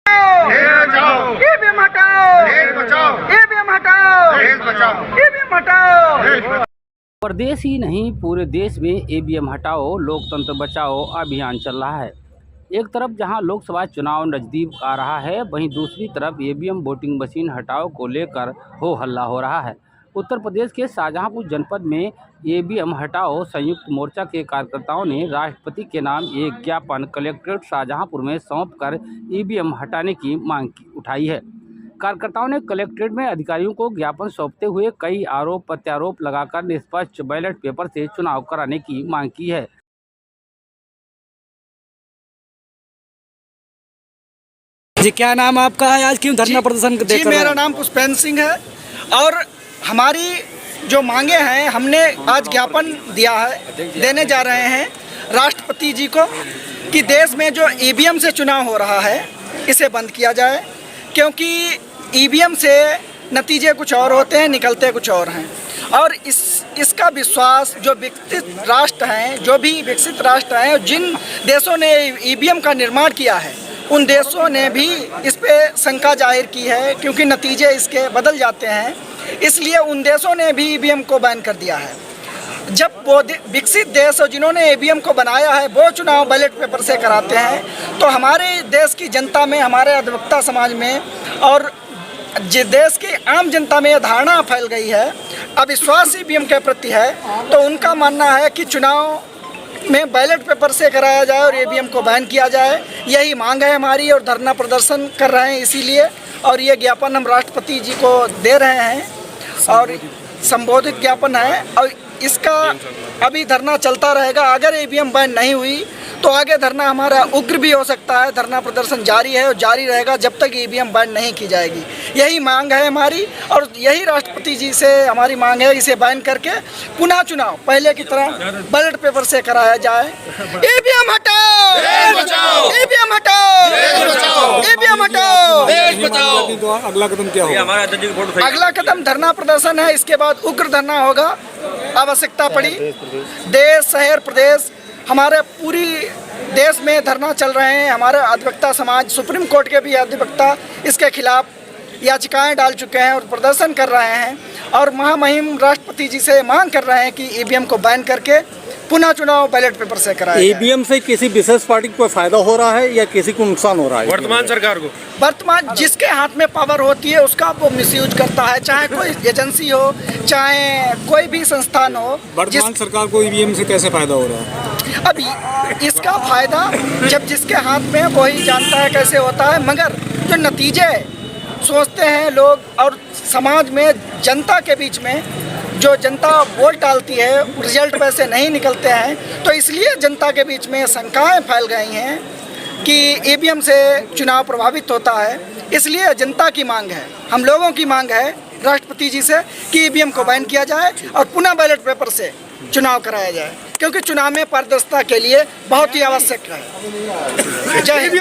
बचाओ, ईवीएम हटाओ, देश बचाओ, ईवीएम हटाओ, देश बचाओ, ईवीएम हटाओ। प्रदेश ही नहीं पूरे देश में ईवीएम हटाओ लोकतंत्र बचाओ अभियान चल रहा है। एक तरफ जहां लोकसभा चुनाव नज़दीक आ रहा है, वहीं दूसरी तरफ ईवीएम वोटिंग मशीन हटाओ को लेकर हो हल्ला हो रहा है। उत्तर प्रदेश के शाहजहांपुर जनपद में ईवीएम हटाओ संयुक्त मोर्चा के कार्यकर्ताओं ने राष्ट्रपति के नाम एक ज्ञापन कलेक्ट्रेट शाहजहांपुर में सौंपकर ईवीएम हटाने की मांग उठाई है। कार्यकर्ताओं ने कलेक्ट्रेट में अधिकारियों को ज्ञापन सौंपते हुए कई आरोप प्रत्यारोप लगाकर निष्पक्ष बैलेट पेपर से चुनाव कराने की मांग की है। जी, क्या नाम आपका है? आज क्यों धरना प्रदर्शन जी, मेरा नाम पुष्पेंद्र सिंह है और हमारी जो मांगे हैं हमने आज ज्ञापन दिया है, देने जा रहे हैं राष्ट्रपति जी को कि देश में जो ईवीएम से चुनाव हो रहा है इसे बंद किया जाए, क्योंकि ईवीएम से नतीजे कुछ और होते हैं, निकलते कुछ और हैं। और इसका विश्वास जो विकसित राष्ट्र हैं, जो भी विकसित राष्ट्र हैं, जिन देशों ने ईवीएम का निर्माण किया है उन देशों ने भी इस पे शंका जाहिर की है, क्योंकि नतीजे इसके बदल जाते हैं। इसलिए उन देशों ने भी ईवीएम को बैन कर दिया है। जब वो विकसित देश और जिन्होंने ईवीएम को बनाया है वो चुनाव बैलेट पेपर से कराते हैं, तो हमारे देश की जनता में, हमारे अधिवक्ता समाज में और देश की आम जनता में यह धारणा फैल गई है, अविश्वास ईवीएम के प्रति है। तो उनका मानना है कि चुनाव में बैलेट पेपर से कराया जाए और ईवीएम को बैन किया जाए। यही मांग है हमारी और धरना प्रदर्शन कर रहे हैं इसीलिए। और ये ज्ञापन हम राष्ट्रपति जी को दे रहे हैं और संबोधित ज्ञापन है और इसका अभी धरना चलता रहेगा। अगर ईवीएम बैन नहीं हुई तो आगे धरना हमारा उग्र भी हो सकता है। धरना प्रदर्शन जारी है और जारी रहेगा जब तक ईवीएम बैन नहीं की जाएगी। यही मांग है हमारी और यही राष्ट्रपति जी से हमारी मांग है, इसे बैन करके पुनः चुनाव पहले की तरह बैलेट पेपर से कराया जाए। ईवीएम हटाओ, ईवीएम हटाओ, ईवीएम हटाओ। अगला कदम क्या होगा? अगला कदम धरना प्रदर्शन है, इसके बाद उग्र धरना होगा। आवश्यकता पड़ी देश, शहर, प्रदेश, हमारे पूरी देश में धरना चल रहे हैं। हमारे अधिवक्ता समाज, सुप्रीम कोर्ट के भी अधिवक्ता इसके खिलाफ याचिकाएं डाल चुके हैं और प्रदर्शन कर रहे हैं और महामहिम राष्ट्रपति जी से मांग कर रहे हैं कि ईवीएम को बैन करके पुनः चुनाव बैलेट पेपर से कराया जाए। ईवीएम से किसी विशेष पार्टी को फायदा हो रहा है या किसी को नुकसान हो रहा है? वर्तमान सरकार को, वर्तमान जिसके हाथ में पावर होती है उसका वो मिसयूज करता है, चाहे कोई एजेंसी हो, चाहे कोई भी संस्थान हो। वर्तमान सरकार को ईवीएम से कैसे फायदा हो रहा है? अब इसका फायदा जब जिसके हाथ में वही जानता है कैसे होता है, मगर जो नतीजे सोचते हैं लोग और समाज में, जनता के बीच में जो जनता वोट डालती है रिजल्ट वैसे नहीं निकलते हैं, तो इसलिए जनता के बीच में शंकाएं फैल गई हैं कि ईवीएम से चुनाव प्रभावित होता है। इसलिए जनता की मांग है, हम लोगों की मांग है राष्ट्रपति जी से कि ईवीएम को बैन किया जाए और पुनः बैलेट पेपर से चुनाव कराया जाए, क्योंकि चुनाव में पारदर्शिता के लिए बहुत ही आवश्यक है। जय हिंद।